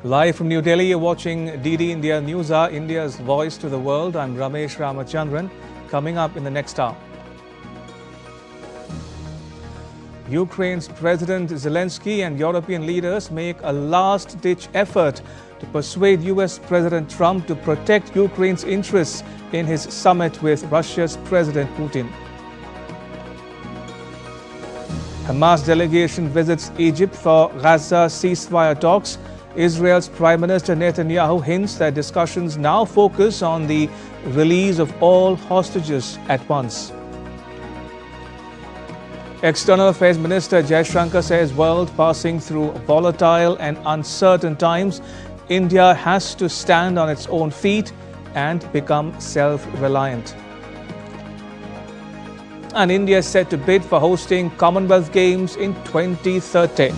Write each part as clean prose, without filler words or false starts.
Live from New Delhi, you're watching DD India Newshour, India's voice to the world. I'm Ramesh Ramachandran. Coming up in the next hour, Ukraine's President Zelenskyy and European leaders make a last-ditch effort to persuade US President Trump to protect Ukraine's interests in his summit with Russia's President Putin. Hamas delegation visits Egypt for Gaza ceasefire talks. Israel's Prime Minister Netanyahu hints that discussions now focus on the release of all hostages at once. External Affairs Minister Jaishankar says world passing through volatile and uncertain times, India has to stand on its own feet and become self-reliant. And India is set to bid for hosting Commonwealth Games in 2030.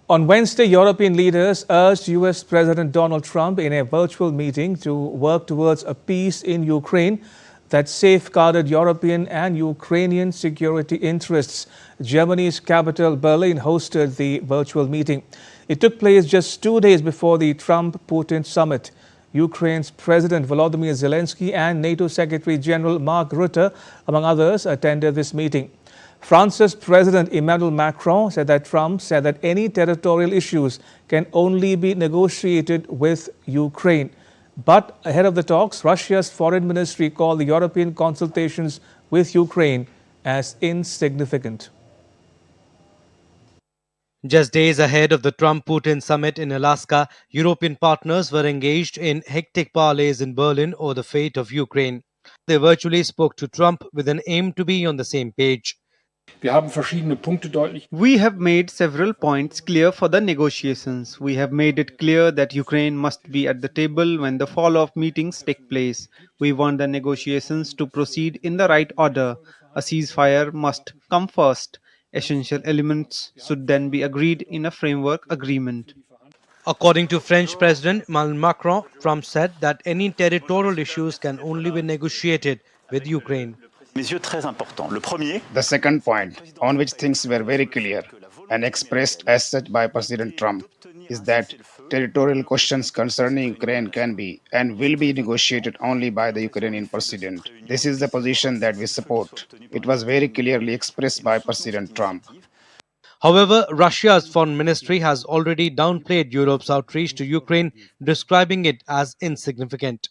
On Wednesday, European leaders urged US President Donald Trump in a virtual meeting to work towards a peace in Ukraine that safeguarded European and Ukrainian security interests. Germany's capital, Berlin, hosted the virtual meeting. It took place just 2 days before the Trump-Putin summit. Ukraine's President Volodymyr Zelenskyy and NATO Secretary General Mark Rutte, among others, attended this meeting. France's President Emmanuel Macron said that Trump said that any territorial issues can only be negotiated with Ukraine. But ahead of the talks, Russia's foreign ministry called the European consultations with Ukraine as insignificant. Just days ahead of the Trump-Putin summit in Alaska, European partners were engaged in hectic parleys in Berlin over the fate of Ukraine. They virtually spoke to Trump with an aim to be on the same page. We have made several points clear for the negotiations. We have made it clear that Ukraine must be at the table when the follow-up meetings take place. We want the negotiations to proceed in the right order. A ceasefire must come first. Essential elements should then be agreed in a framework agreement. According to French President Emmanuel Macron, Trump said that any territorial issues can only be negotiated with Ukraine. The second point, on which things were very clear and expressed as such by President Trump, is that territorial questions concerning Ukraine can be and will be negotiated only by the Ukrainian president. This is the position that we support. It was very clearly expressed by President Trump. However, Russia's foreign ministry has already downplayed Europe's outreach to Ukraine, describing it as insignificant.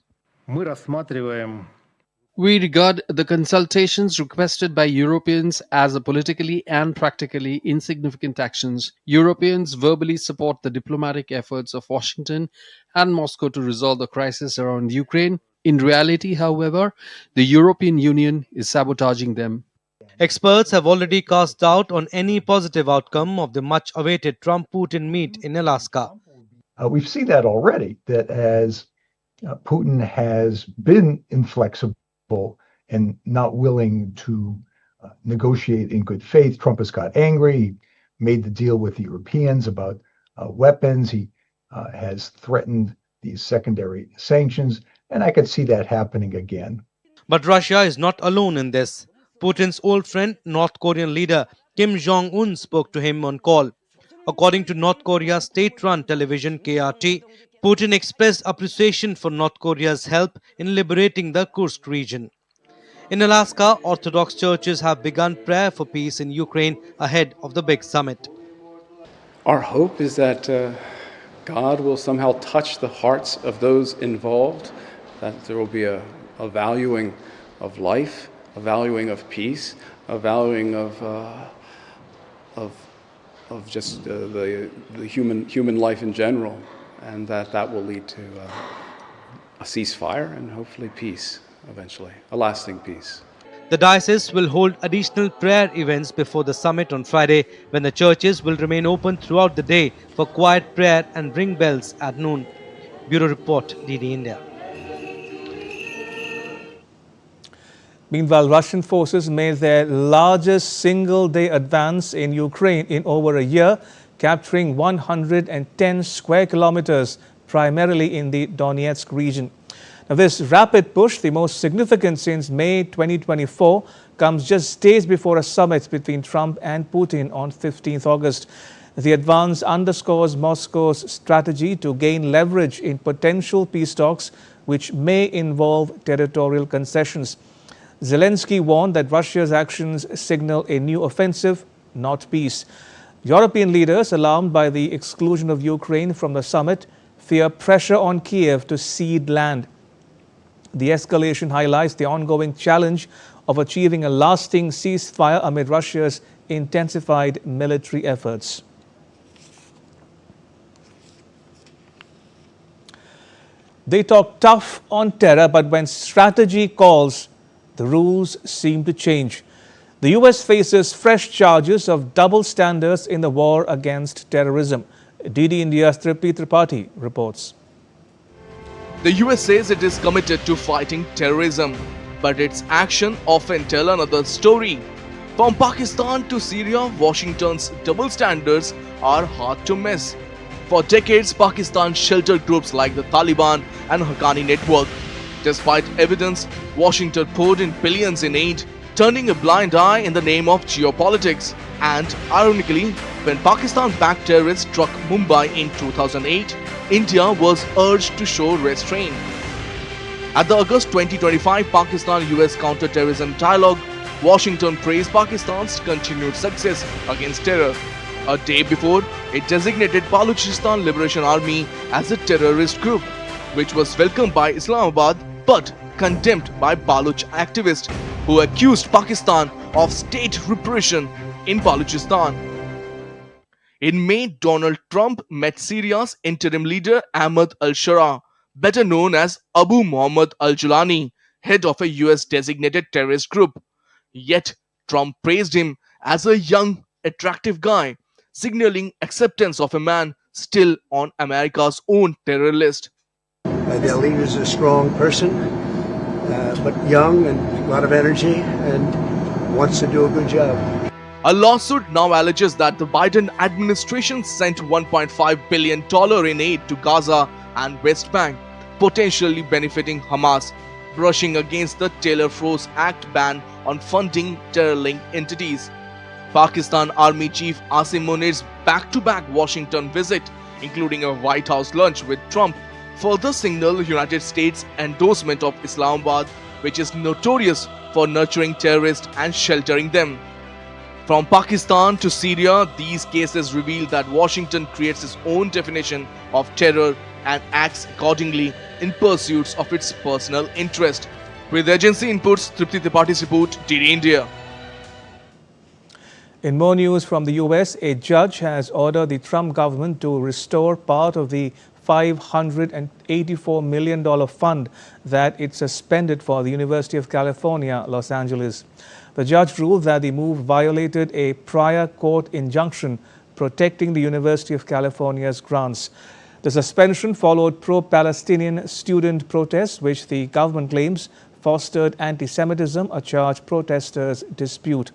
We regard the consultations requested by Europeans as a politically and practically insignificant actions. Europeans verbally support the diplomatic efforts of Washington and Moscow to resolve the crisis around Ukraine. In reality, however, the European Union is sabotaging them. Experts have already cast doubt on any positive outcome of the much-awaited Trump-Putin meet in Alaska. We've seen that already, that as Putin has been inflexible and not willing to negotiate in good faith. Trump has got angry. He made the deal with the Europeans about weapons. He has threatened these secondary sanctions, and I could see that happening again. But Russia is not alone in this. Putin's old friend, North Korean leader Kim Jong-un, spoke to him on call. According to North Korea's state-run television KRT, Putin expressed appreciation for North Korea's help in liberating the Kursk region. In Alaska, Orthodox churches have begun prayer for peace in Ukraine ahead of the big summit. Our hope is that God will somehow touch the hearts of those involved, that there will be a valuing of life, a valuing of peace, a valuing of just the human life in general, and that will lead to a ceasefire and hopefully peace eventually, a lasting peace. The diocese will hold additional prayer events before the summit on Friday, when the churches will remain open throughout the day for quiet prayer and ring bells at noon. Bureau Report, DD India. Meanwhile, Russian forces made their largest single-day advance in Ukraine in over a year, capturing 110 square kilometers, primarily in the Donetsk region. Now, this rapid push, the most significant since May 2024, comes just days before a summit between Trump and Putin on 15th August. The advance underscores Moscow's strategy to gain leverage in potential peace talks, which may involve territorial concessions. Zelenskyy warned that Russia's actions signal a new offensive, not peace. European leaders, alarmed by the exclusion of Ukraine from the summit, fear pressure on Kiev to cede land. The escalation highlights the ongoing challenge of achieving a lasting ceasefire amid Russia's intensified military efforts. They talk tough on terror, but when strategy calls, the rules seem to change. The U.S. faces fresh charges of double standards in the war against terrorism. DD India's Tripti Tripathi reports. The US says it is committed to fighting terrorism, but its action often tell another story. From Pakistan to Syria, Washington's double standards are hard to miss. For decades, Pakistan sheltered groups like the Taliban and Haqqani network. Despite evidence, Washington poured in billions in aid, turning a blind eye in the name of geopolitics. And ironically, when Pakistan-backed terrorists struck Mumbai in 2008, India was urged to show restraint. At the August 2025 Pakistan-US counter-terrorism dialogue, Washington praised Pakistan's continued success against terror. A day before, it designated Balochistan Liberation Army as a terrorist group, which was welcomed by Islamabad but condemned by Baloch activists who accused Pakistan of state repression in Balochistan. In May, Donald Trump met Syria's interim leader Ahmad al-Shara, better known as Abu Muhammad al-Julani, head of a US designated terrorist group. Yet, Trump praised him as a young, attractive guy, signaling acceptance of a man still on America's own terror list. The leader is a strong person, but young and a lot of energy and wants to do a good job. A lawsuit now alleges that the Biden administration sent $1.5 billion in aid to Gaza and West Bank, potentially benefiting Hamas, brushing against the Taylor-Frost Act ban on funding terror-linked entities. Pakistan Army Chief Asim Munir's back-to-back Washington visit, including a White House lunch with Trump, further signal United States' endorsement of Islamabad, which is notorious for nurturing terrorists and sheltering them. From Pakistan to Syria, these cases reveal that Washington creates its own definition of terror and acts accordingly in pursuits of its personal interest. With agency inputs, Tripti Tripathi report, DD India. In more news from the US, a judge has ordered the Trump government to restore part of the $584 million fund that it suspended for the University of California, Los Angeles. The judge ruled that the move violated a prior court injunction protecting the University of California's grants. The suspension followed pro-Palestinian student protests, which the government claims fostered anti-Semitism, a charge protesters dispute.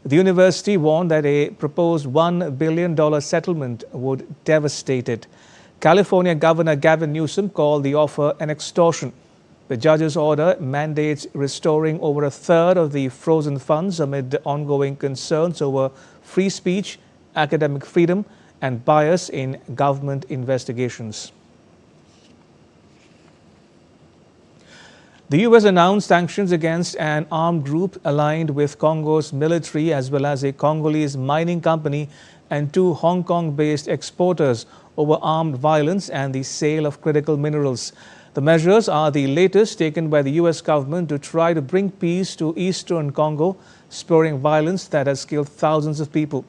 The university warned that a proposed $1 billion settlement would devastate it. California Governor Gavin Newsom called the offer an extortion. The judge's order mandates restoring over a third of the frozen funds amid the ongoing concerns over free speech, academic freedom, and bias in government investigations. The U.S. announced sanctions against an armed group aligned with Congo's military, as well as a Congolese mining company and two Hong Kong-based exporters over armed violence and the sale of critical minerals. The measures are the latest taken by the U.S. government to try to bring peace to eastern Congo, spurring violence that has killed thousands of people.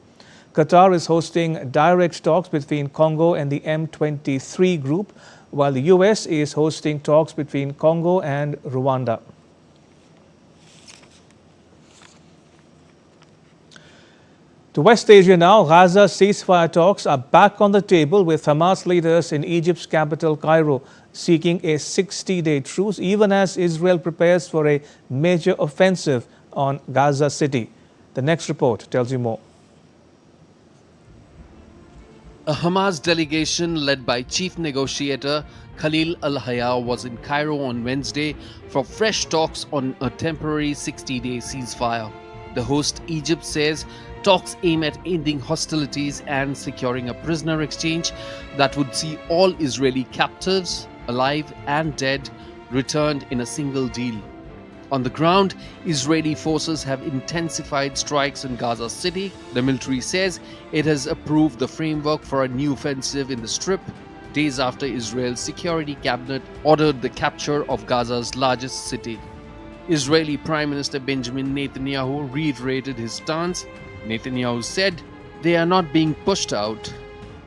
Qatar is hosting direct talks between Congo and the M23 group, while the U.S. is hosting talks between Congo and Rwanda. To West Asia now, Gaza ceasefire talks are back on the table with Hamas leaders in Egypt's capital Cairo seeking a 60-day truce even as Israel prepares for a major offensive on Gaza City. The next report tells you more. A Hamas delegation led by chief negotiator Khalil al-Hayya was in Cairo on Wednesday for fresh talks on a temporary 60-day ceasefire. The host, Egypt, says talks aim at ending hostilities and securing a prisoner exchange that would see all Israeli captives, alive and dead, returned in a single deal. On the ground, Israeli forces have intensified strikes in Gaza City. The military says it has approved the framework for a new offensive in the Strip, days after Israel's security cabinet ordered the capture of Gaza's largest city. Israeli Prime Minister Benjamin Netanyahu reiterated his stance. Netanyahu said, "They are not being pushed out,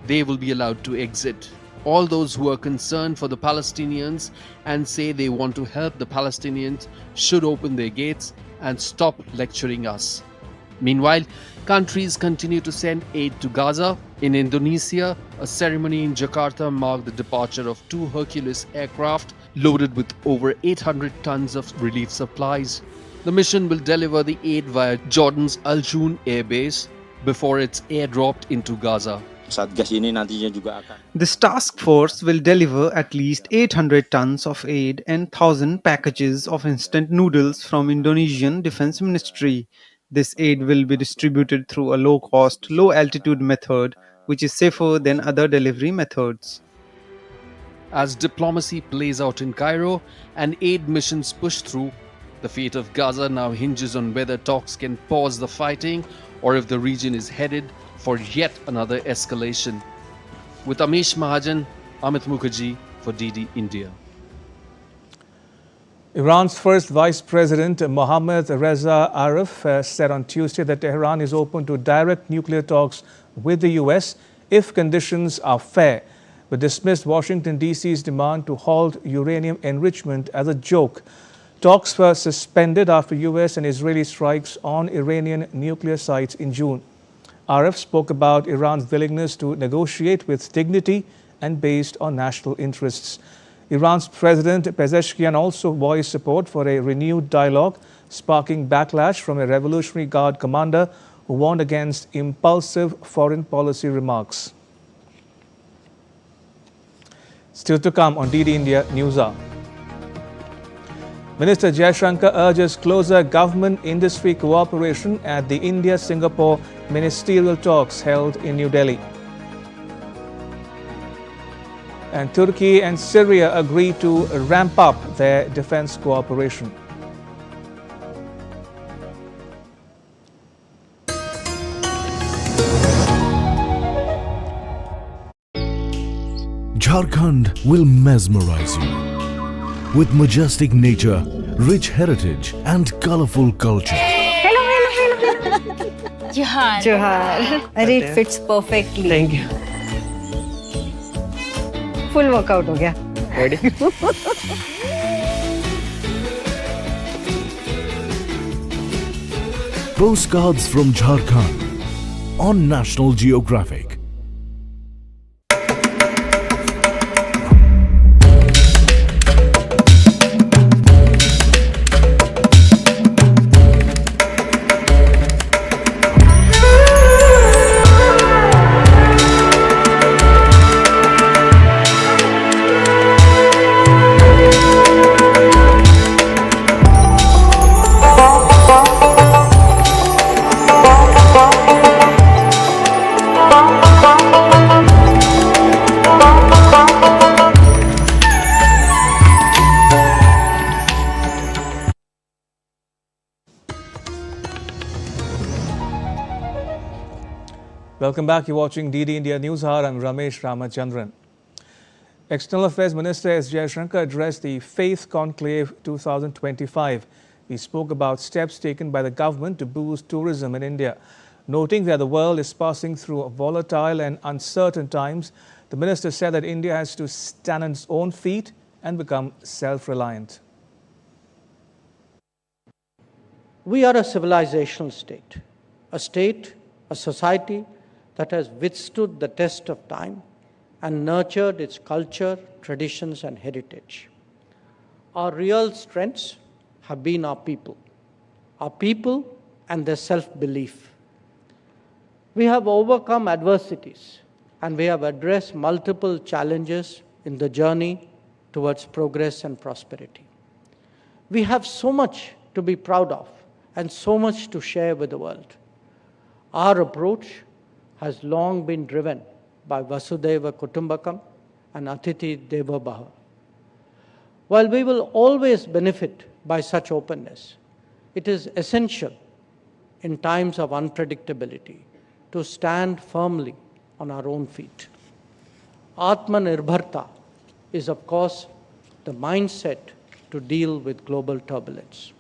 they will be allowed to exit." All those who are concerned for the Palestinians and say they want to help the Palestinians should open their gates and stop lecturing us. Meanwhile, countries continue to send aid to Gaza. In Indonesia, a ceremony in Jakarta marked the departure of 2 Hercules aircraft loaded with over 800 tons of relief supplies. The mission will deliver the aid via Jordan's Al Jun Air Base before it's airdropped into Gaza. This task force will deliver at least 800 tons of aid and 1,000 packages of instant noodles from Indonesian Defense Ministry. This aid will be distributed through a low-cost, low-altitude method, which is safer than other delivery methods. As diplomacy plays out in Cairo and aid missions push through, the fate of Gaza now hinges on whether talks can pause the fighting or if the region is headed for yet another escalation. With Amish Mahajan, Amit Mukherjee for DD India. Iran's first Vice President Mohammad Reza Arif said on Tuesday that Tehran is open to direct nuclear talks with the US if conditions are fair, but dismissed Washington, D.C.'s demand to halt uranium enrichment as a joke. Talks were suspended after US and Israeli strikes on Iranian nuclear sites in June. Arif spoke about Iran's willingness to negotiate with dignity and based on national interests. Iran's President Pezeshkian also voiced support for a renewed dialogue, sparking backlash from a Revolutionary Guard commander who warned against impulsive foreign policy remarks. Still to come on DD India Newshour. Minister Jaishankar urges closer government-industry cooperation at the India-Singapore ministerial talks held in New Delhi. And Turkey and Syria agree to ramp up their defense cooperation. Jharkhand will mesmerize you with majestic nature, rich heritage and colorful culture. Hello. Johar. It fits perfectly. Thank you. Full workout ho gaya. Ready? Postcards from Jharkhand on National Geographic. Welcome back. You're watching DD India Newshour. I'm Ramesh Ramachandran. External Affairs Minister S. Jaishankar addressed the Faith Conclave 2025. He spoke about steps taken by the government to boost tourism in India. Noting that the world is passing through volatile and uncertain times, the minister said that India has to stand on its own feet and become self-reliant. We are a civilizational state, a state a society that has withstood the test of time and nurtured its culture, traditions, and heritage. Our real strengths have been our people and their self-belief. We have overcome adversities and we have addressed multiple challenges in the journey towards progress and prosperity. We have so much to be proud of and so much to share with the world. Our approach has long been driven by Vasudhaiva Kutumbakam and Atithi Deva Bhava. While we will always benefit by such openness, it is essential in times of unpredictability to stand firmly on our own feet. Atmanirbharta is, of course, the mindset to deal with global turbulence.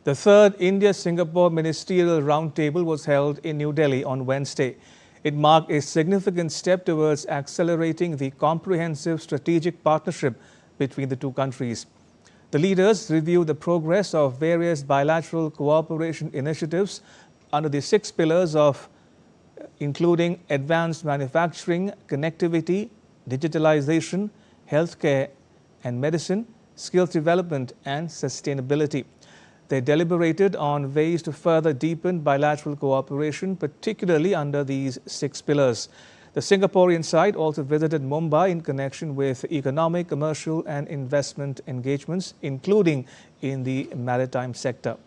The third India-Singapore Ministerial Roundtable was held in New Delhi on Wednesday. It marked a significant step towards accelerating the comprehensive strategic partnership between the two countries. The leaders reviewed the progress of various bilateral cooperation initiatives under the 6 pillars of including advanced manufacturing, connectivity, digitalization, healthcare and medicine, skills development and sustainability. They deliberated on ways to further deepen bilateral cooperation, particularly under these 6 pillars. The Singaporean side also visited Mumbai in connection with economic, commercial and investment engagements, including in the maritime sector.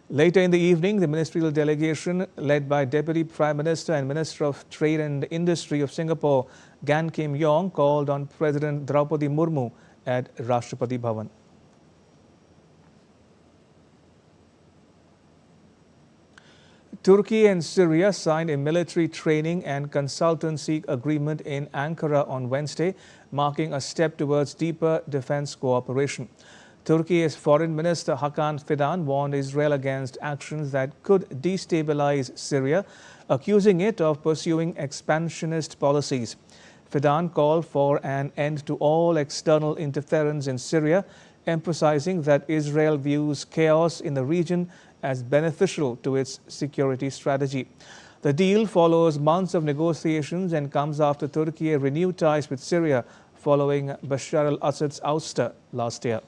Later in the evening, the ministerial delegation led by Deputy Prime Minister and Minister of Trade and Industry of Singapore, Gan Kim Yong, called on President Draupadi Murmu at Rashtrapati Bhavan. Turkey and Syria signed a military training and consultancy agreement in Ankara on Wednesday, marking a step towards deeper defense cooperation. Turkey's Foreign Minister Hakan Fidan warned Israel against actions that could destabilize Syria, accusing it of pursuing expansionist policies. Fidan called for an end to all external interference in Syria, emphasizing that Israel views chaos in the region as beneficial to its security strategy. The deal follows months of negotiations and comes after Turkey renewed ties with Syria following Bashar al-Assad's ouster last year.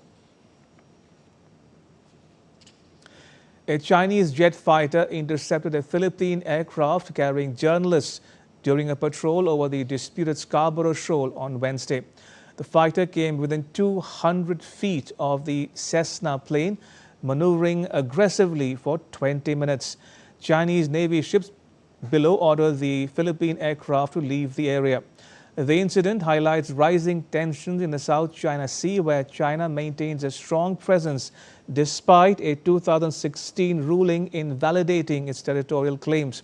A Chinese jet fighter intercepted a Philippine aircraft carrying journalists during a patrol over the disputed Scarborough Shoal on Wednesday. The fighter came within 200 feet of the Cessna plane, maneuvering aggressively for 20 minutes. Chinese Navy ships below ordered the Philippine aircraft to leave the area. The incident highlights rising tensions in the South China Sea, where China maintains a strong presence despite a 2016 ruling invalidating its territorial claims.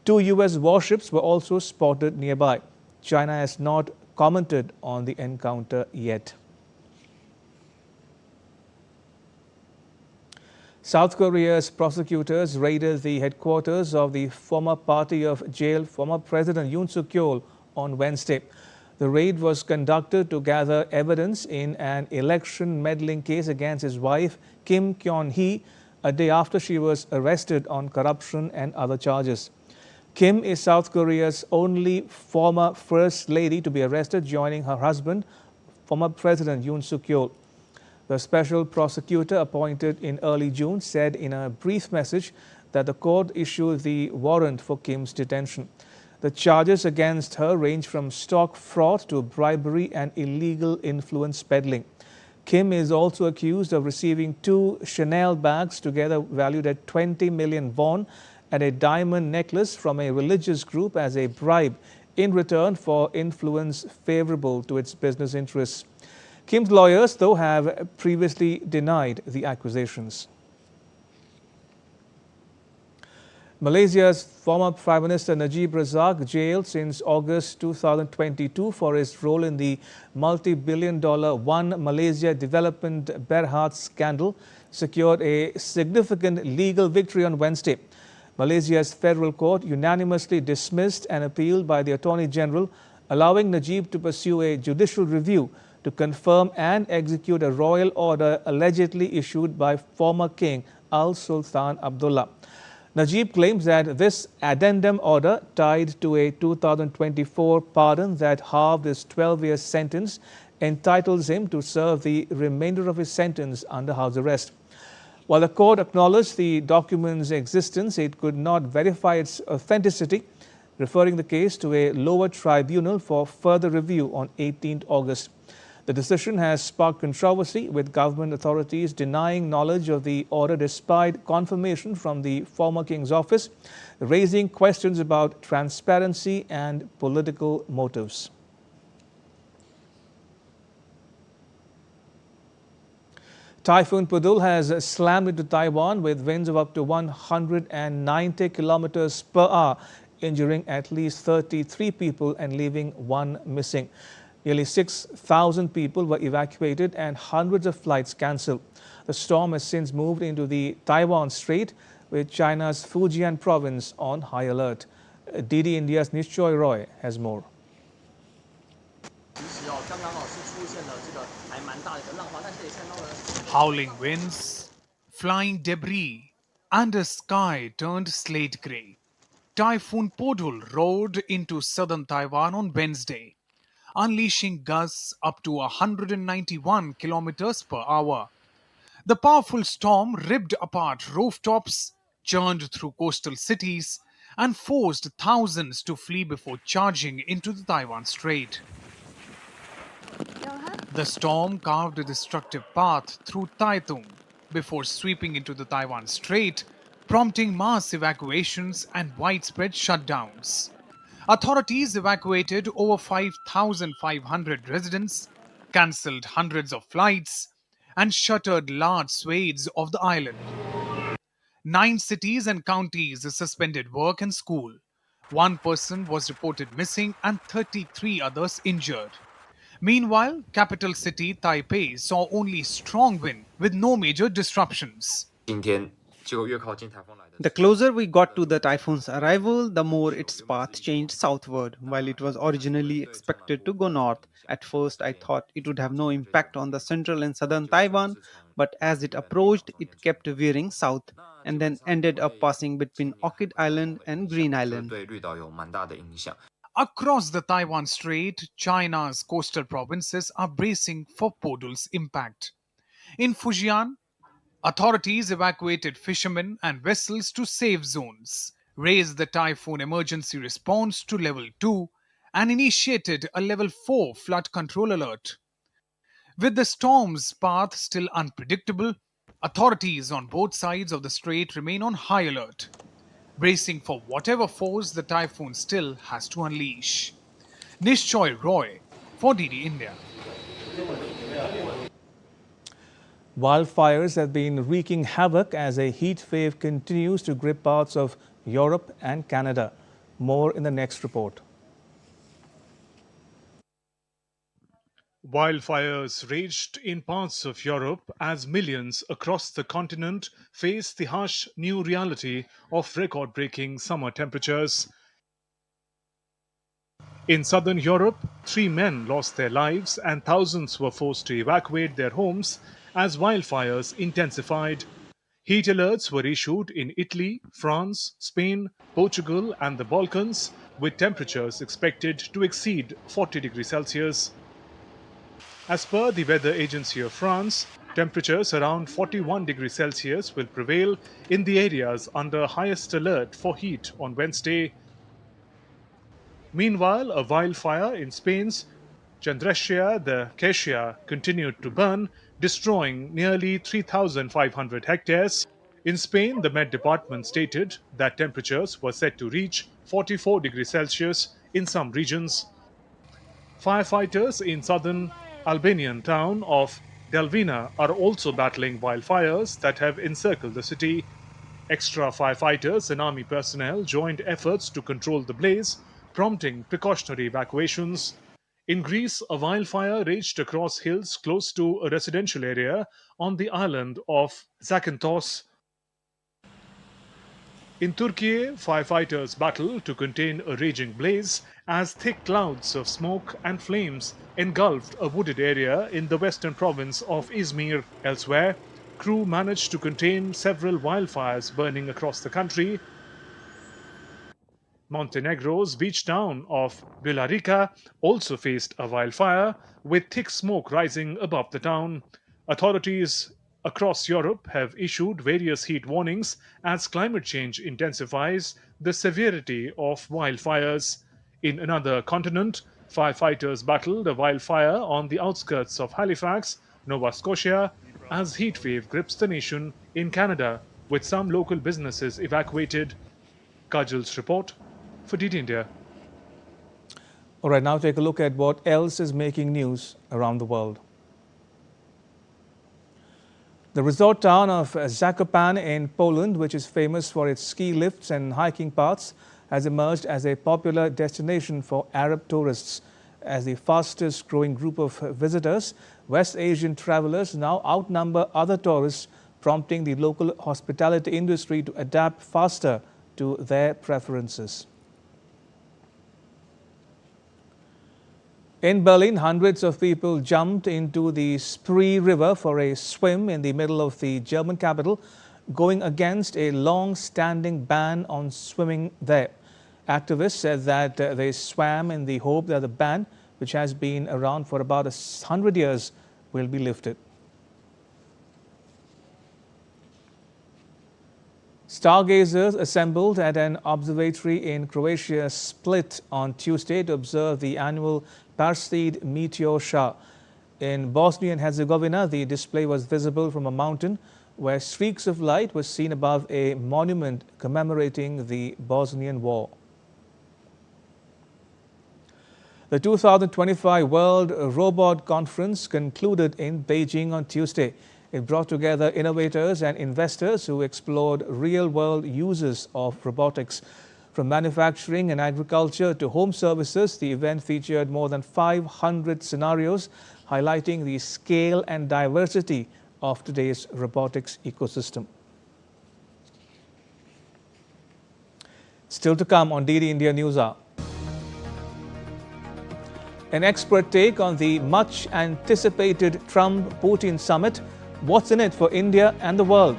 2 U.S. warships were also spotted nearby. China has not commented on the encounter yet. South Korea's prosecutors raided the headquarters of the former party of jailed former President Yoon Suk-yeol on Wednesday. The raid was conducted to gather evidence in an election meddling case against his wife, Kim Kyon-hee, a day after she was arrested on corruption and other charges. Kim is South Korea's only former First Lady to be arrested, joining her husband, former President Yoon Suk-yeol. The special prosecutor appointed in early June said in a brief message that the court issued the warrant for Kim's detention. The charges against her range from stock fraud to bribery and illegal influence peddling. Kim is also accused of receiving 2 Chanel bags, together valued at 20 million won, and a diamond necklace from a religious group as a bribe in return for influence favorable to its business interests. Kim's lawyers, though, have previously denied the accusations. Malaysia's former Prime Minister Najib Razak, jailed since August 2022 for his role in the multi-billion-dollar One Malaysia Development Berhad scandal, secured a significant legal victory on Wednesday. Malaysia's federal court unanimously dismissed an appeal by the Attorney General, allowing Najib to pursue a judicial review to confirm and execute a royal order allegedly issued by former King Al Sultan Abdullah. Najib claims that this addendum order, tied to a 2024 pardon that halved his 12-year sentence, entitles him to serve the remainder of his sentence under house arrest. While the court acknowledged the document's existence, it could not verify its authenticity, referring the case to a lower tribunal for further review on 18 August. The decision has sparked controversy, with government authorities denying knowledge of the order despite confirmation from the former king's office, raising questions about transparency and political motives. Typhoon Podul has slammed into Taiwan with winds of up to 190 kilometers per hour, injuring at least 33 people and leaving one missing. Nearly 6,000 people were evacuated and hundreds of flights cancelled. The storm has since moved into the Taiwan Strait, with China's Fujian province on high alert. DD India's Nishchoy Roy has more. Howling winds, flying debris, and a sky turned slate grey. Typhoon Podul roared into southern Taiwan on Wednesday, unleashing gusts up to 191 kilometers per hour. The powerful storm ripped apart rooftops, churned through coastal cities, and forced thousands to flee before charging into the Taiwan Strait. The storm carved a destructive path through Taitung before sweeping into the Taiwan Strait, prompting mass evacuations and widespread shutdowns. Authorities evacuated over 5,500 residents, cancelled hundreds of flights, and shuttered large swathes of the island. 9 cities and counties suspended work and school. 1 person was reported missing and 33 others injured. Meanwhile, capital city Taipei saw only strong wind with no major disruptions. The closer we got to the typhoon's arrival, the more its path changed southward. While it was originally expected to go north, at first I thought it would have no impact on the central and southern Taiwan, but as it approached, it kept veering south and then ended up passing between Orchid Island and Green Island. Across the Taiwan Strait, China's coastal provinces are bracing for Podul's impact. In Fujian, authorities evacuated fishermen and vessels to safe zones, raised the typhoon emergency response to level 2, and initiated a level 4 flood control alert. With the storm's path still unpredictable, authorities on both sides of the strait remain on high alert, bracing for whatever force the typhoon still has to unleash. Nishchoy Roy for DD India. Wildfires have been wreaking havoc as a heat wave continues to grip parts of Europe and Canada. More in the next report. Wildfires raged in parts of Europe as millions across the continent face the harsh new reality of record-breaking summer temperatures. In southern Europe, 3 men lost their lives and thousands were forced to evacuate their homes as wildfires intensified. Heat alerts were issued in Italy, France, Spain, Portugal and the Balkans, with temperatures expected to exceed 40 degrees Celsius. As per the Weather Agency of France, temperatures around 41 degrees Celsius will prevail in the areas under highest alert for heat on Wednesday. Meanwhile, a wildfire in Spain's Chandreshia de Quechua continued to burn, destroying nearly 3,500 hectares. In Spain, the Met Department stated that temperatures were set to reach 44 degrees Celsius in some regions. Firefighters in southern Albanian town of Delvina are also battling wildfires that have encircled the city. Extra firefighters and army personnel joined efforts to control the blaze, prompting precautionary evacuations. In Greece, a wildfire raged across hills close to a residential area on the island of Zakynthos. In Turkey, firefighters battled to contain a raging blaze as thick clouds of smoke and flames engulfed a wooded area in the western province of Izmir. Elsewhere, crew managed to contain several wildfires burning across the country. Montenegro's beach town of Villarrica also faced a wildfire, with thick smoke rising above the town. Authorities across Europe have issued various heat warnings as climate change intensifies the severity of wildfires. In another continent, firefighters battled a wildfire on the outskirts of Halifax, Nova Scotia, as heatwave grips the nation in Canada, with some local businesses evacuated. Kajal's report for DD India. All right, now take a look at what else is making news around the world. The resort town of Zakopane in Poland, which is famous for its ski lifts and hiking paths, has emerged as a popular destination for Arab tourists. As the fastest growing group of visitors, West Asian travelers now outnumber other tourists, prompting the local hospitality industry to adapt faster to their preferences. In Berlin, hundreds of people jumped into the Spree River for a swim in the middle of the German capital, going against a long-standing ban on swimming there. Activists said that they swam in the hope that the ban, which has been around for about 100 years, will be lifted. Stargazers assembled at an observatory in Croatia Split on Tuesday to observe the annual Perseid meteor shower. In Bosnia and Herzegovina, the display was visible from a mountain where streaks of light were seen above a monument commemorating the Bosnian War. The 2025 World Robot Conference concluded in Beijing on Tuesday. It brought together innovators and investors who explored real-world uses of robotics. From manufacturing and agriculture to home services, the event featured more than 500 scenarios, highlighting the scale and diversity of today's robotics ecosystem. Still to come on DD India Newshour. An expert take on the much-anticipated Trump-Putin summit. What's in it for India and the world?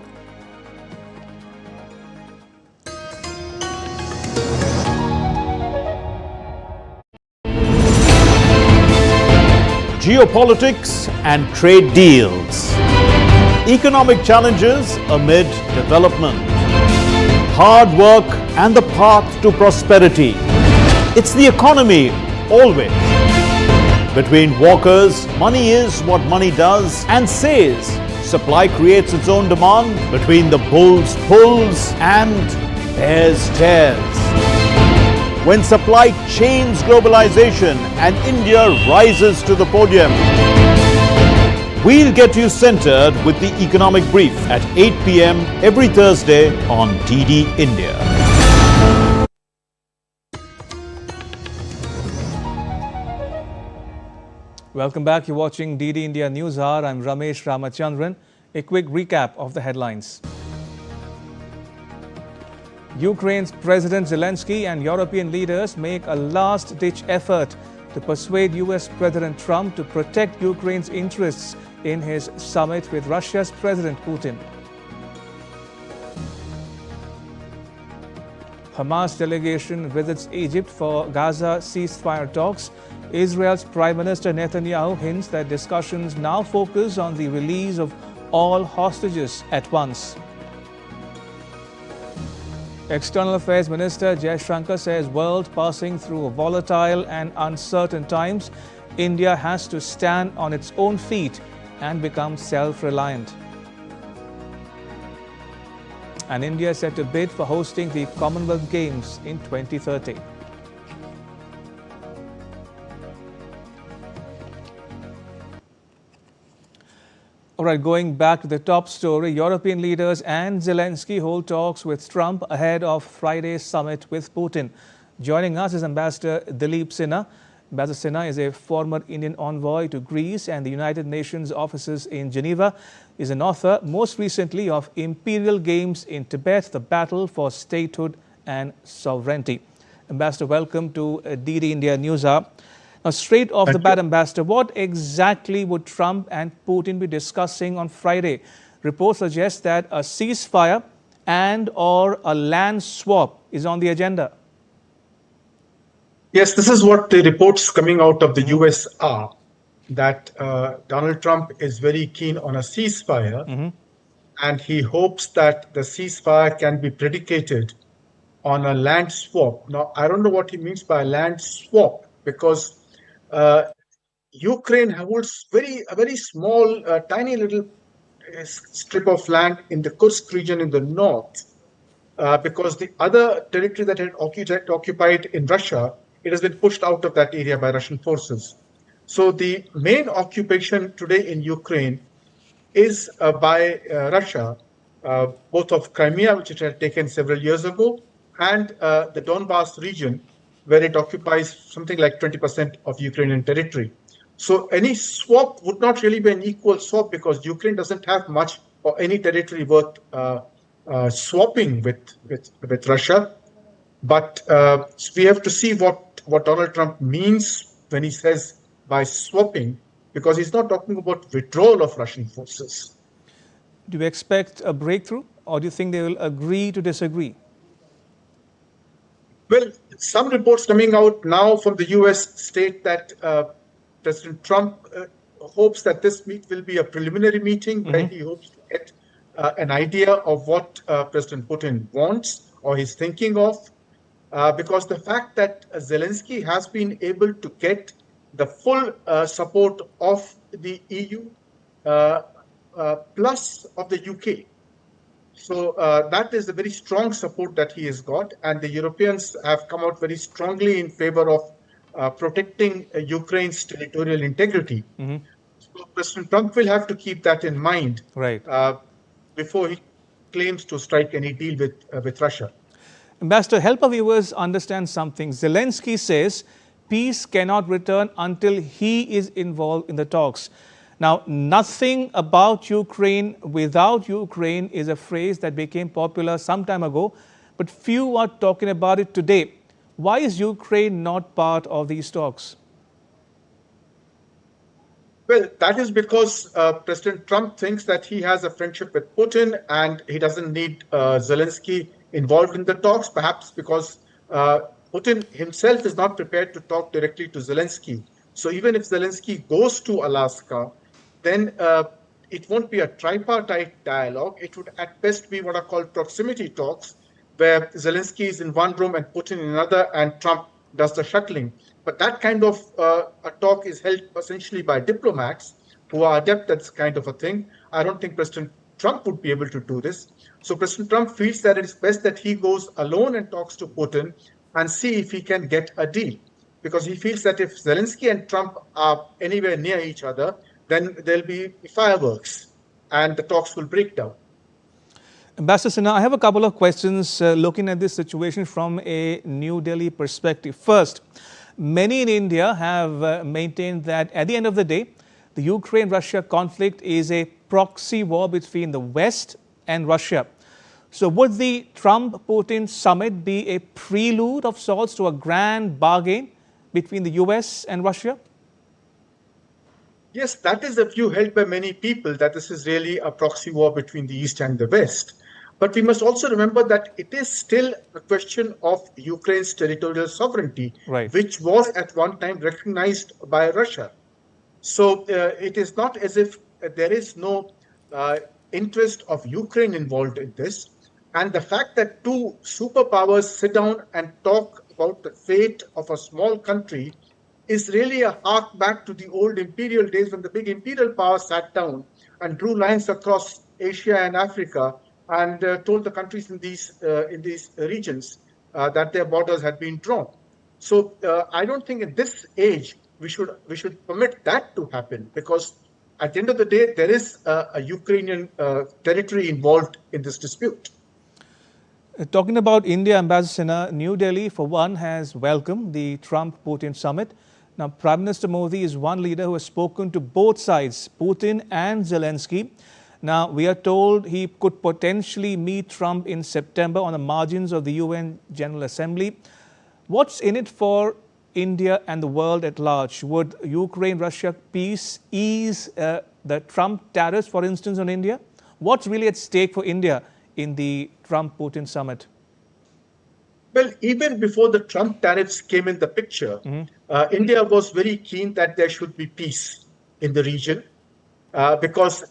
Geopolitics and trade deals. Economic challenges amid development. Hard work and the path to prosperity. It's the economy always. Between walkers, money is what money does and says. Supply creates its own demand. Between the bulls pulls and bears tears. When supply chains globalization and India rises to the podium. We'll get you centered with the Economic Brief at 8 p.m. every Thursday on DD India. Welcome back. You're watching DD India News Hour. I'm Ramesh Ramachandran. A quick recap of the headlines. Ukraine's President Zelenskyy and European leaders make a last-ditch effort to persuade US President Trump to protect Ukraine's interests in his summit with Russia's President Putin. Hamas delegation visits Egypt for Gaza ceasefire talks. Israel's Prime Minister Netanyahu hints that discussions now focus on the release of all hostages at once. External Affairs Minister Jaishankar says world passing through volatile and uncertain times, India has to stand on its own feet and become self-reliant. And India is set to bid for hosting the Commonwealth Games in 2030. All right, going back to the top story, European leaders and Zelenskyy hold talks with Trump ahead of Friday's summit with Putin. Joining us is Ambassador Dileep Sinha. Ambassador Sinha is a former Indian envoy to Greece and the United Nations offices in Geneva. He is an author, most recently, of Imperial Games in Tibet, the Battle for Statehood and Sovereignty. Ambassador, welcome to DD India News Hour. Now, straight off the bat, Ambassador, what exactly would Trump and Putin be discussing on Friday? Reports suggest that a ceasefire and or a land swap is on the agenda. Yes, this is what the reports coming out of the US are, that Donald Trump is very keen on a ceasefire, and he hopes that the ceasefire can be predicated on a land swap. Now, I don't know what he means by a land swap, because Ukraine holds a very small, tiny little strip of land in the Kursk region in the north, because the other territory that had occupied in Russia, it has been pushed out of that area by Russian forces. So the main occupation today in Ukraine is by Russia, both of Crimea, which it had taken several years ago, and the Donbas region, where it occupies something like 20% of Ukrainian territory. So any swap would not really be an equal swap, because Ukraine doesn't have much or any territory worth swapping with Russia. But we have to see what Donald Trump means when he says by swapping, because he's not talking about withdrawal of Russian forces. Do you expect a breakthrough, or do you think they will agree to disagree? Well, some reports coming out now from the US state that President Trump hopes that this will be a preliminary meeting where he hopes to get an idea of what President Putin wants or is thinking of, because the fact that Zelenskyy has been able to get the full support of the EU plus of the UK. So that is a very strong support that he has got, and the Europeans have come out very strongly in favor of protecting Ukraine's territorial integrity. So President Trump will have to keep that in mind before he claims to strike any deal with Russia. Ambassador, help our viewers understand something. Zelenskyy says peace cannot return until he is involved in the talks. Now, nothing about Ukraine without Ukraine is a phrase that became popular some time ago, but few are talking about it today. Why is Ukraine not part of these talks? Well, that is because President Trump thinks that he has a friendship with Putin and he doesn't need Zelenskyy involved in the talks, perhaps because Putin himself is not prepared to talk directly to Zelenskyy. So even if Zelenskyy goes to Alaska, then it won't be a tripartite dialogue. It would at best be what are called proximity talks, where Zelenskyy is in one room and Putin in another, and Trump does the shuttling. But that kind of a talk is held essentially by diplomats who are adept at this kind of a thing. I don't think President Trump would be able to do this. So President Trump feels that it is best that he goes alone and talks to Putin and see if he can get a deal. Because he feels that if Zelenskyy and Trump are anywhere near each other, then there'll be fireworks and the talks will break down. Ambassador Sinha, I have a couple of questions looking at this situation from a New Delhi perspective. First, many in India have maintained that at the end of the day, the Ukraine-Russia conflict is a proxy war between the West and Russia. So would the Trump-Putin summit be a prelude of sorts to a grand bargain between the US and Russia? Yes, that is the view held by many people, that this is really a proxy war between the East and the West. But we must also remember that it is still a question of Ukraine's territorial sovereignty, which was at one time recognized by Russia. So it is not as if there is no interest of Ukraine involved in this. And the fact that two superpowers sit down and talk about the fate of a small country is really a hark back to the old imperial days when the big imperial powers sat down and drew lines across Asia and Africa and told the countries in these regions that their borders had been drawn. So I don't think in this age we should permit that to happen, because at the end of the day there is a Ukrainian territory involved in this dispute. Talking about India, Ambassador Sinha, New Delhi for one has welcomed the Trump-Putin summit. Now, Prime Minister Modi is one leader who has spoken to both sides, Putin and Zelenskyy. Now, we are told he could potentially meet Trump in September on the margins of the UN General Assembly. What's in it for India and the world at large? Would Ukraine-Russia peace ease the Trump tariffs, for instance, on India? What's really at stake for India in the Trump-Putin summit? Well, even before the Trump tariffs came in the picture, India was very keen that there should be peace in the region because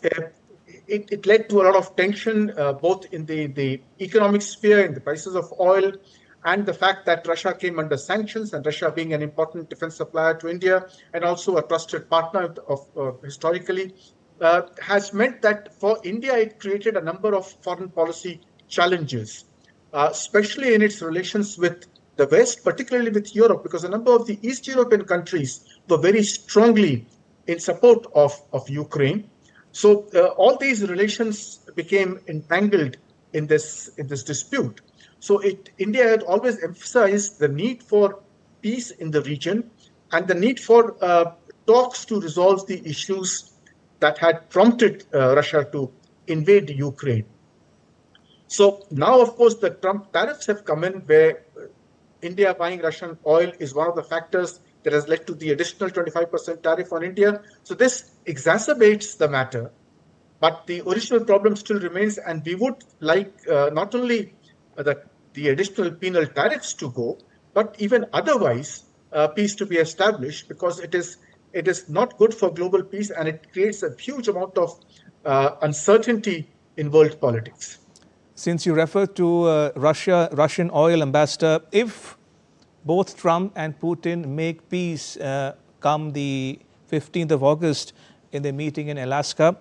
it led to a lot of tension, both in the economic sphere, in the prices of oil, and the fact that Russia came under sanctions, and Russia being an important defense supplier to India and also a trusted partner of historically, has meant that for India, it created a number of foreign policy challenges, especially in its relations with the West, particularly with Europe, because a number of the East European countries were very strongly in support of Ukraine. So all these relations became entangled in this dispute. So India had always emphasized the need for peace in the region and the need for talks to resolve the issues that had prompted Russia to invade Ukraine. So now, of course, the Trump tariffs have come in, where India buying Russian oil is one of the factors that has led to the additional 25% tariff on India. So this exacerbates the matter, but the original problem still remains, and we would like not only the additional penal tariffs to go, but even otherwise peace to be established, because it is not good for global peace, and it creates a huge amount of uncertainty in world politics. Since you refer to Russian oil, Ambassador, if both Trump and Putin make peace come the 15th of August in their meeting in Alaska,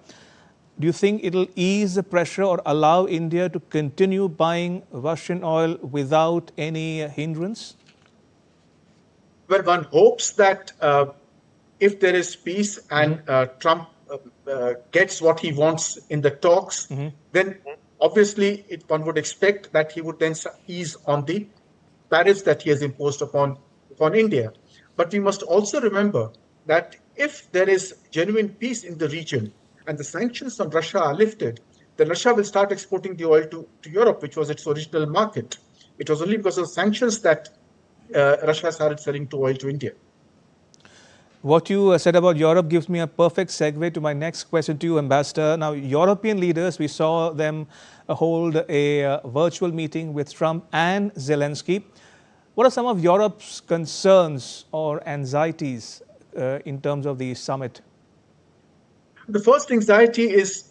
do you think it'll ease the pressure or allow India to continue buying Russian oil without any hindrance? Well, one hopes that if there is peace and Trump gets what he wants in the talks, then obviously one would expect that he would then ease on the tariffs that he has imposed upon India. But we must also remember that if there is genuine peace in the region and the sanctions on Russia are lifted, then Russia will start exporting the oil to Europe, which was its original market. It was only because of sanctions that Russia started selling oil to India. What you said about Europe gives me a perfect segue to my next question to you, Ambassador. Now, European leaders, we saw them hold a virtual meeting with Trump and Zelenskyy. What are some of Europe's concerns or anxieties in terms of the summit? The first anxiety is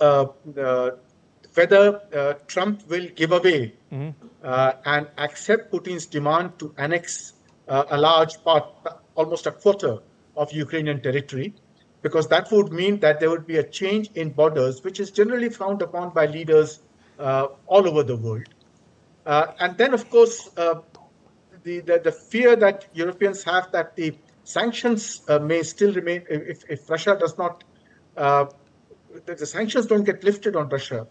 whether Trump will give away and accept Putin's demand to annex a large part, almost a quarter of Ukrainian territory, because that would mean that there would be a change in borders, which is generally frowned upon by leaders all over the world. And then, of course, the fear that Europeans have that the sanctions may still remain if Russia does not, the sanctions don't get lifted on Russia,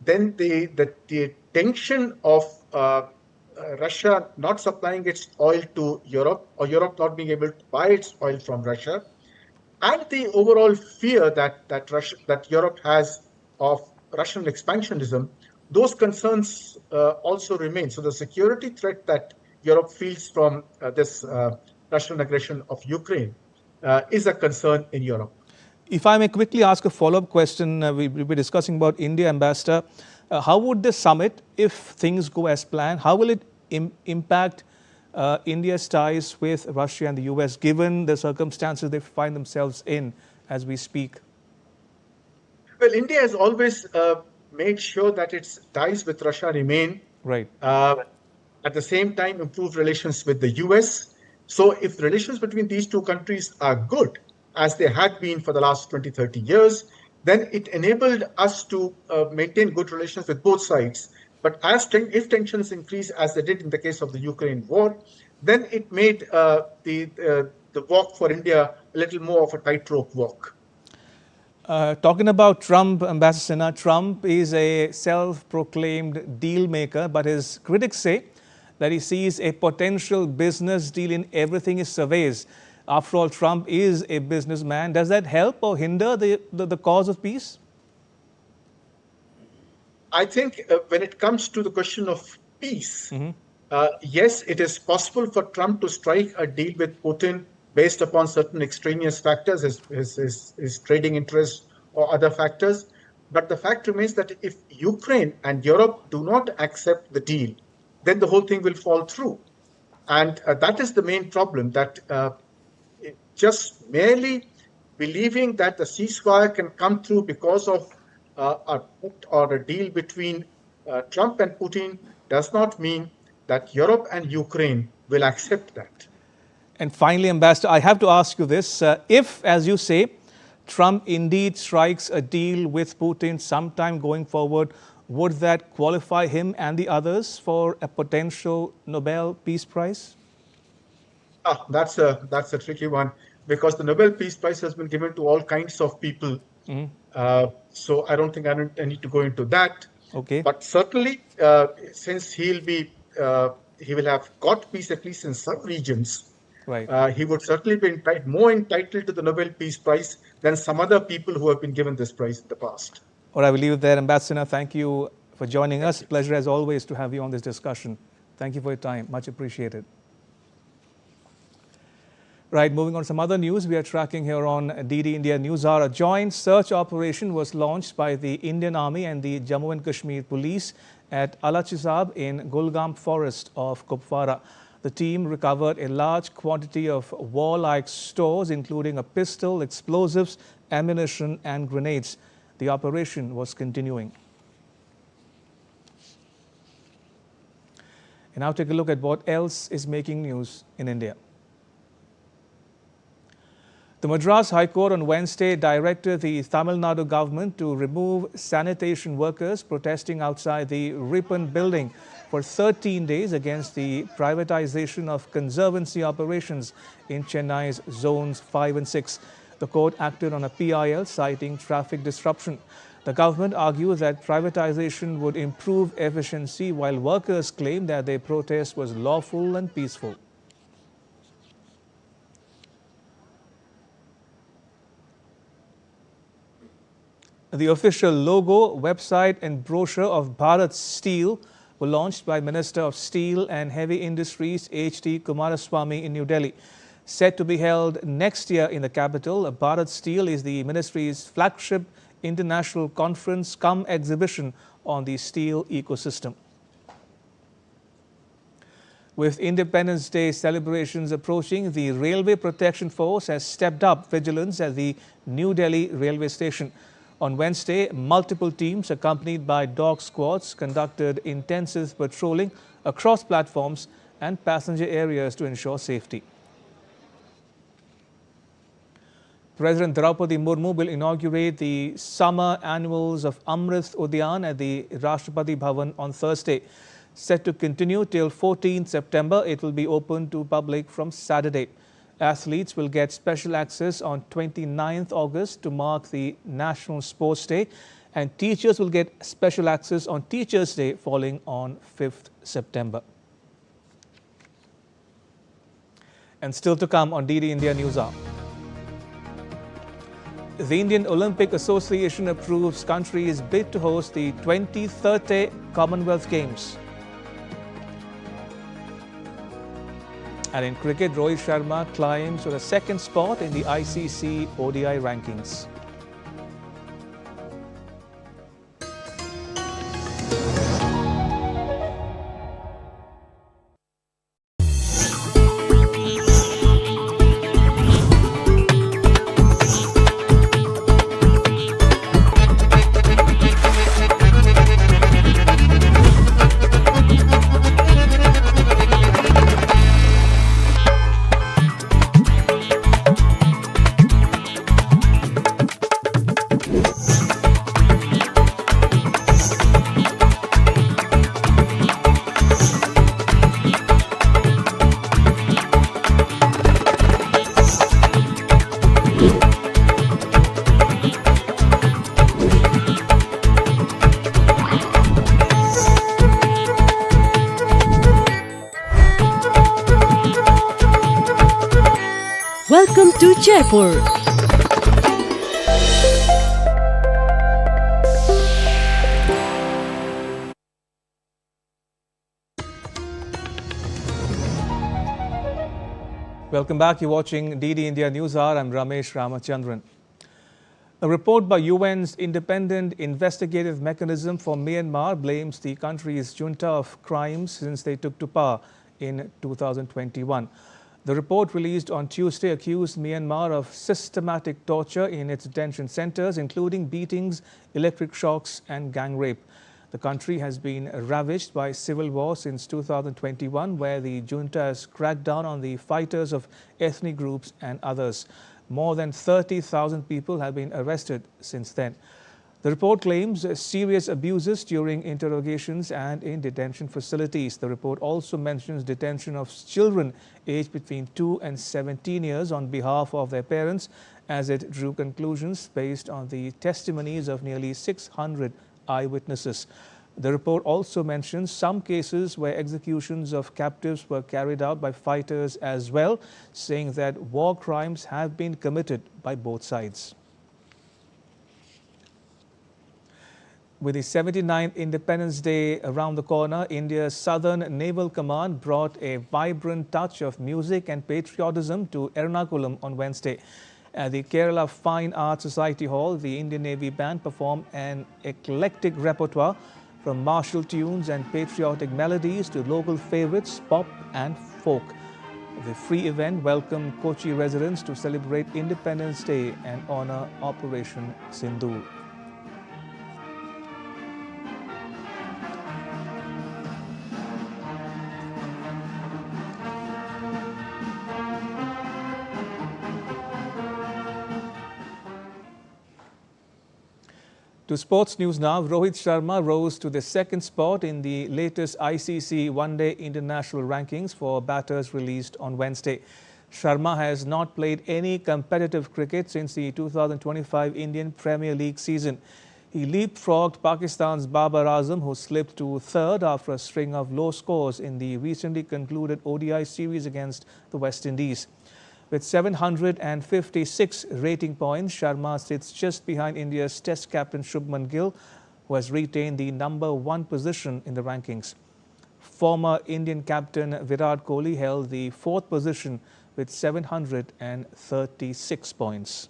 then the tension of Russia not supplying its oil to Europe, or Europe not being able to buy its oil from Russia, and the overall fear that Europe has of Russian expansionism, those concerns also remain. So the security threat that Europe feels from this Russian aggression of Ukraine is a concern in Europe. If I may quickly ask a follow-up question, we'll be discussing about India, Ambassador. How would this summit, if things go as planned, how will it impact India's ties with Russia and the US, given the circumstances they find themselves in as we speak? Well, India has always made sure that its ties with Russia remain. Right. At the same time, improve relations with the US. So if relations between these two countries are good, as they had been for the last 20, 30 years, then it enabled us to maintain good relations with both sides. But if tensions increase, as they did in the case of the Ukraine war, then it made the walk for India a little more of a tightrope walk. Talking about Trump, Ambassador Sinha, Trump is a self-proclaimed deal maker, but his critics say that he sees a potential business deal in everything he surveys. After all, Trump is a businessman. Does that help or hinder the cause of peace? I think when it comes to the question of peace, yes, it is possible for Trump to strike a deal with Putin based upon certain extraneous factors, his trading interests or other factors. But the fact remains that if Ukraine and Europe do not accept the deal, then the whole thing will fall through. And that is the main problem, that just merely believing that the ceasefire can come through because of a deal between Trump and Putin does not mean that Europe and Ukraine will accept that. And finally, Ambassador, I have to ask you this. If, as you say, Trump indeed strikes a deal with Putin sometime going forward, would that qualify him and the others for a potential Nobel Peace Prize? That's a tricky one, because the Nobel Peace Prize has been given to all kinds of people. So I don't think I need to go into that. Okay. But certainly, since he will have got peace at least in some regions, right. He would certainly be more entitled to the Nobel Peace Prize than some other people who have been given this prize in the past. All right, I will leave it there. Ambassador, thank you for joining us. Pleasure as always to have you on this discussion. Thank you for your time. Much appreciated. Right, moving on to some other news we are tracking here on DD India Newshour. A joint search operation was launched by the Indian Army and the Jammu and Kashmir Police at Alachizab in Gulgam Forest of Kupwara. The team recovered a large quantity of warlike stores, including a pistol, explosives, ammunition and grenades. The operation was continuing. And now take a look at what else is making news in India. The Madras High Court on Wednesday directed the Tamil Nadu government to remove sanitation workers protesting outside the Ripon building for 13 days against the privatization of conservancy operations in Chennai's zones 5 and 6. The court acted on a PIL citing traffic disruption. The government argued that privatization would improve efficiency, while workers claimed that their protest was lawful and peaceful. The official logo, website and brochure of Bharat Steel were launched by Minister of Steel and Heavy Industries H.D. Kumaraswamy in New Delhi. Set to be held next year in the capital, Bharat Steel is the ministry's flagship international conference cum exhibition on the steel ecosystem. With Independence Day celebrations approaching, the Railway Protection Force has stepped up vigilance at the New Delhi railway station. On Wednesday, multiple teams accompanied by dog squads conducted intensive patrolling across platforms and passenger areas to ensure safety. President Draupadi Murmu will inaugurate the summer annuals of Amrit Udyan at the Rashtrapati Bhavan on Thursday. Set to continue till 14th September, it will be open to public from Saturday. Athletes will get special access on 29th August to mark the National Sports Day, and teachers will get special access on Teachers' Day falling on 5th September. And still to come on DD India Newshour. The Indian Olympic Association approves country's bid to host the 2030 Commonwealth Games. And in cricket, Rohit Sharma climbs to the second spot in the ICC ODI rankings. Welcome to Jaipur. Welcome back. You're watching DD India Newshour. I'm Ramesh Ramachandran. A report by UN's independent investigative mechanism for Myanmar blames the country's junta of crimes since they took to power in 2021. The report released on Tuesday accused Myanmar of systematic torture in its detention centers, including beatings, electric shocks and gang rape. The country has been ravaged by civil war since 2021, where the junta has cracked down on the fighters of ethnic groups and others. More than 30,000 people have been arrested since then. The report claims serious abuses during interrogations and in detention facilities. The report also mentions detention of children aged between 2 and 17 years on behalf of their parents, as it drew conclusions based on the testimonies of nearly 600 eyewitnesses. The report also mentions some cases where executions of captives were carried out by fighters as well, saying that war crimes have been committed by both sides. With the 79th Independence Day around the corner, India's Southern Naval Command brought a vibrant touch of music and patriotism to Ernakulam on Wednesday. At the Kerala Fine Arts Society Hall, the Indian Navy Band performed an eclectic repertoire from martial tunes and patriotic melodies to local favorites, pop and folk. The free event welcomed Kochi residents to celebrate Independence Day and honor Operation Sindoor. To sports news now, Rohit Sharma rose to the second spot in the latest ICC One-Day International Rankings for batters released on Wednesday. Sharma has not played any competitive cricket since the 2025 Indian Premier League season. He leapfrogged Pakistan's Babar Azam, who slipped to third after a string of low scores in the recently concluded ODI series against the West Indies. With 756 rating points, Sharma sits just behind India's Test captain Shubman Gill, who has retained the #1 position in the rankings. Former Indian captain Virat Kohli held the fourth position with 736 points.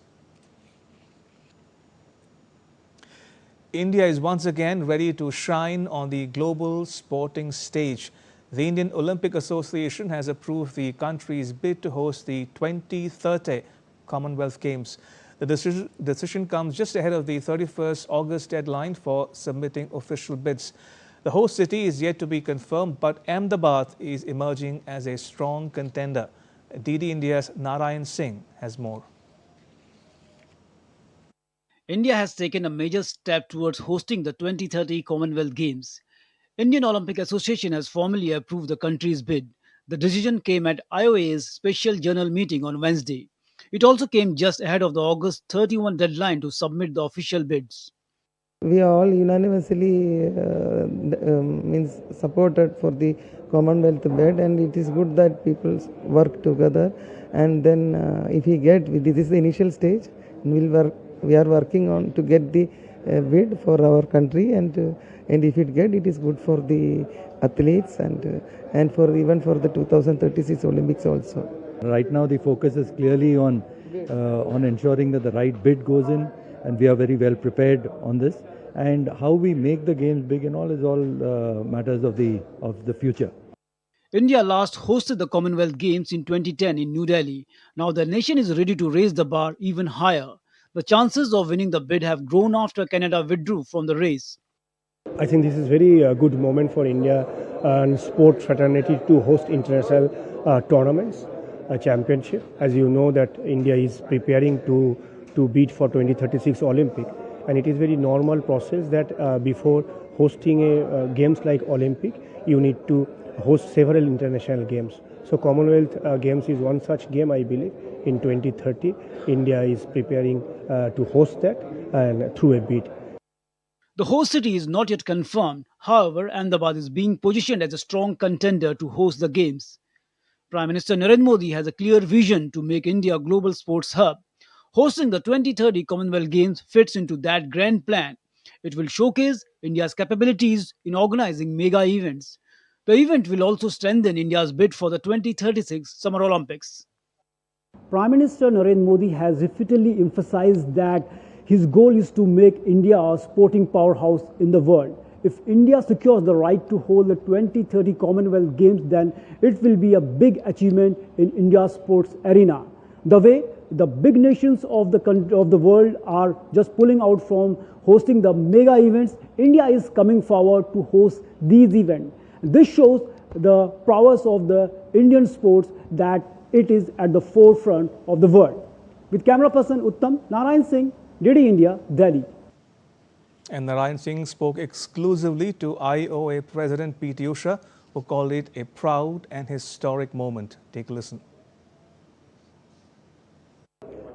India is once again ready to shine on the global sporting stage. The Indian Olympic Association has approved the country's bid to host the 2030 Commonwealth Games. The decision comes just ahead of the 31st August deadline for submitting official bids. The host city is yet to be confirmed, but Ahmedabad is emerging as a strong contender. DD India's Narayan Singh has more. India has taken a major step towards hosting the 2030 Commonwealth Games. Indian Olympic Association has formally approved the country's bid. The decision came at IOA's special journal meeting on Wednesday. It also came just ahead of the August 31 deadline to submit the official bids. We are all unanimously means supported for the Commonwealth bid, and it is good that people work together. And then if we get, this is the initial stage, we are working on to get the bid for our country, and if it is good for the athletes and for even for the 2036 Olympics also. Right now the focus is clearly on ensuring that the right bid goes in, and we are very well prepared on this. And how we make the games big and all is all matters of the future. India last hosted the Commonwealth Games in 2010 in New Delhi. Now the nation is ready to raise the bar even higher. The chances of winning the bid have grown after Canada withdrew from the race. I think this is very good moment for India and sport fraternity to host international tournaments, a championship. As you know that India is preparing to bid for 2036 Olympic, and it is very normal process that before hosting a games like Olympic, you need to host several international games. So Commonwealth Games is one such game, I believe. In 2030, India is preparing to host that and through a bid. The host city is not yet confirmed. However, Ahmedabad is being positioned as a strong contender to host the Games. Prime Minister Narendra Modi has a clear vision to make India a global sports hub. Hosting the 2030 Commonwealth Games fits into that grand plan. It will showcase India's capabilities in organizing mega events. The event will also strengthen India's bid for the 2036 Summer Olympics. Prime Minister Narendra Modi has repeatedly emphasized that His goal is to make India a sporting powerhouse in the world. If India secures the right to hold the 2030 Commonwealth Games, then it will be a big achievement in India's sports arena. The way the big nations of the world are just pulling out from hosting the mega events, India is coming forward to host these events. This shows the prowess of the Indian sports, that it is at the forefront of the world. With camera person Uttam, Narayan Singh, DD India, Delhi. And Narayan Singh spoke exclusively to IOA President P.T. Usha, who called it a proud and historic moment. Take a listen.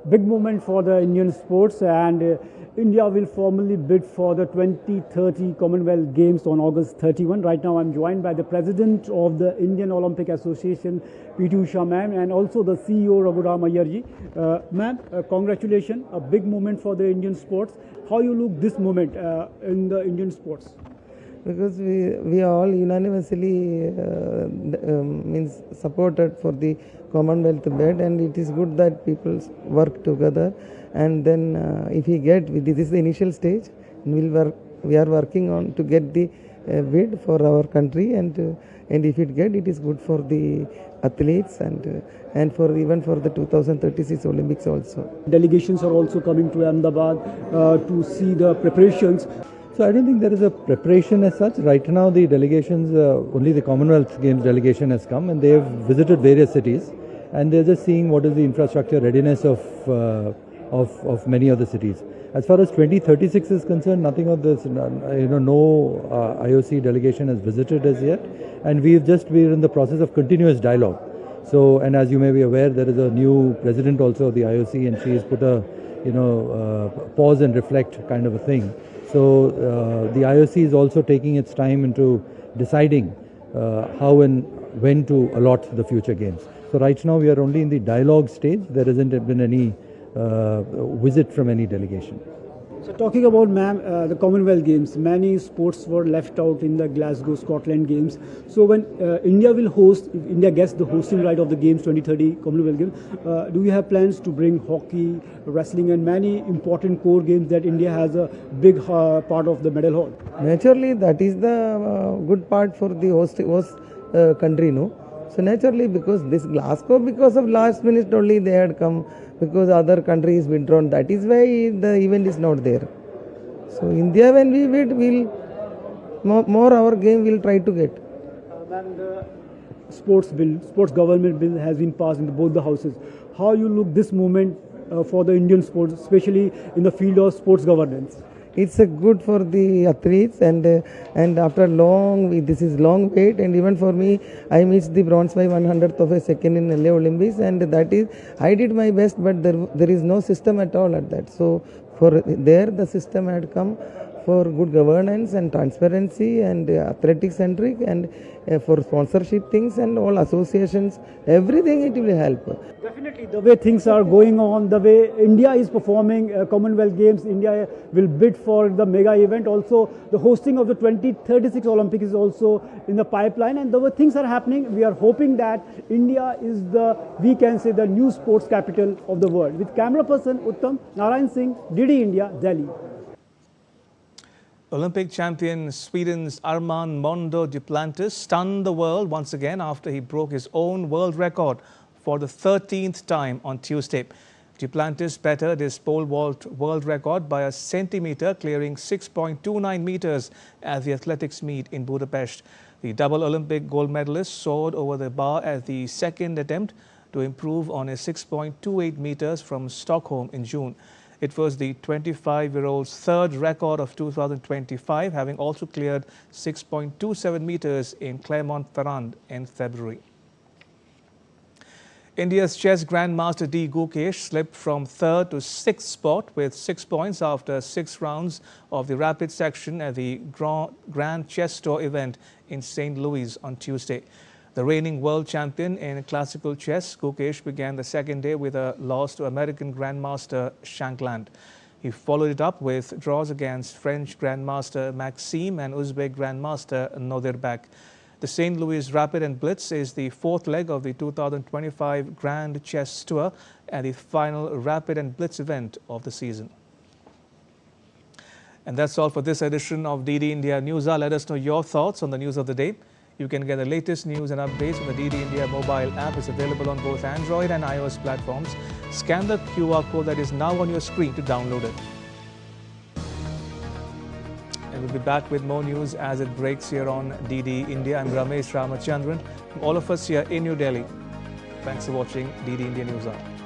Big moment for the Indian sports, and India will formally bid for the 2030 Commonwealth Games on August 31. Right now I'm joined by the President of the Indian Olympic Association, P.T. Usha ma'am, and also the CEO Raghuram Iyer ji. Ma'am, congratulations, a big moment for the Indian sports. How you look this moment in the Indian sports? Because we all unanimously means supported for the Commonwealth bid, and it is good that people work together. And then if we get, this is the initial stage, we are working on to get the bid for our country, and if it get, it is good for the athletes and for even for the 2036 Olympics also. Delegations are also coming to Ahmedabad to see the preparations. So I don't think there is a preparation as such. Right now the delegations, only the Commonwealth Games delegation has come, and they have visited various cities, and they're just seeing what is the infrastructure readiness of many of the cities. As far as 2036 is concerned, nothing of this, no IOC delegation has visited as yet, and we're in the process of continuous dialogue. So, and as you may be aware, there is a new president also of the IOC, and she has put a, pause and reflect kind of a thing. So the IOC is also taking its time into deciding how and when to allot the future games. So right now we are only in the dialogue stage. There hasn't been any visit from any delegation. So talking about, ma'am, the Commonwealth Games, many sports were left out in the Glasgow, Scotland Games. So when India will host, if India gets the hosting right of the Games 2030 Commonwealth Games, do you have plans to bring hockey, wrestling and many important core games that India has a big part of the medal haul? Naturally, that is the good part for the host country, no? So naturally, because this Glasgow, because of last minute only they had come, because other countries withdrawn. That is why the event is not there. So India, when we bid, will more our game will try to get. And the sports government bill has been passed in both the houses. How you look this moment for the Indian sports, especially in the field of sports governance? It's good for the athletes, and after this is long wait, and even for me, I missed the bronze by 100th of a second in LA Olympics, and that is, I did my best, but there is no system at all at that. So the system had come for good governance and transparency and athletic centric, and for sponsorship things and all associations, everything it will help. Definitely, the way things are going on, the way India is performing Commonwealth Games, India will bid for the mega event. Also, the hosting of the 2036 Olympics is also in the pipeline, and the way things are happening, we are hoping that India is we can say the new sports capital of the world. With camera person Uttam, Narayan Singh, DD India, Delhi. Olympic champion Sweden's Armand Mondo Duplantis stunned the world once again after he broke his own world record for the 13th time on Tuesday. Duplantis bettered his pole vault world record by a centimetre, clearing 6.29 metres at the athletics meet in Budapest. The double Olympic gold medalist soared over the bar at the second attempt to improve on his 6.28 metres from Stockholm in June. It was the 25-year-old's third record of 2025, having also cleared 6.27 metres in Clermont-Ferrand in February. India's chess grandmaster D. Gukesh slipped from third to sixth spot with 6 points after 6 rounds of the rapid section at the Grand Chess Tour event in St. Louis on Tuesday. The reigning world champion in classical chess, Gukesh began the second day with a loss to American Grandmaster Shankland. He followed it up with draws against French Grandmaster Maxime and Uzbek Grandmaster Nodirbek. The St. Louis Rapid and Blitz is the fourth leg of the 2025 Grand Chess Tour and the final Rapid and Blitz event of the season. And that's all for this edition of DD India News Hour. Let us know your thoughts on the news of the day. You can get the latest news and updates on the DD India mobile app. It's available on both Android and iOS platforms. Scan the QR code that is now on your screen to download it. And we'll be back with more news as it breaks here on DD India. I'm Ramesh Ramachandran. All of us here in New Delhi. Thanks for watching DD India News Hour.